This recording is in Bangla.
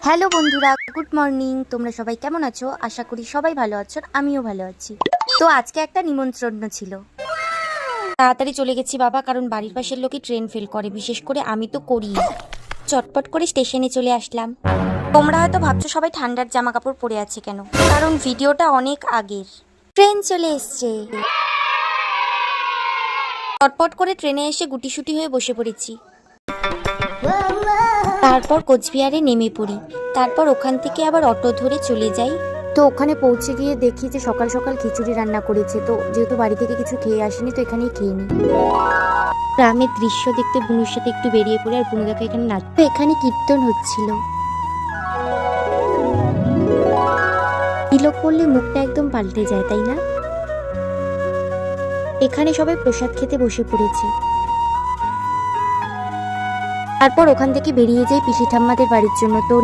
হ্যালো বন্ধুরা, গুড মর্নিং। তোমরা সবাই কেমন আছো? আশা করি সবাই ভালো আছো, আমিও ভালো আছি। তো আজকে একটা নিমন্ত্রণ ছিল, তাড়াতাড়ি চলে গেছি বাবা, কারণ বাড়ির পাশের লোকই ট্রেন ফেল করে, বিশেষ করে আমি তো করি। চটপট করে স্টেশনে চলে আসলাম। তোমরা হয়তো ভাবছো সবাই ঠান্ডার জামা কাপড় পরে আছে কেন, কারণ ভিডিওটা অনেক আগের। ট্রেন চলে এসছে। চটপট করে ট্রেনে এসে গুটিসুটি হয়ে বসে পড়েছি। তারপর কোচবিহারে নেমে পড়ি। তারপর ওখান থেকে আবার অটো ধরে চলে যাই। তো ওখানে পৌঁছে গিয়ে দেখি যে সকাল সকাল খিচুড়ি রান্না করেছে। তো যেহেতু বাড়ি থেকে কিছু খেয়ে আসিনি, তো এখানেই খেয়ে নিই। গ্রামের দৃশ্য দেখতে বুনুর সাথে একটু বেরিয়ে পড়ে, আর বুনু দেখো এখানে নাচ। তো এখানে কীর্তন হচ্ছিল। তিলক পড়লে মুখটা একদম পাল্টে যায়, তাই না? এখানে সবাই প্রসাদ খেতে বসে পড়েছে। তারপর ওখান থেকে বেরিয়ে যাই পিসি ঠাম্মাদের বাড়ির জন্য। তো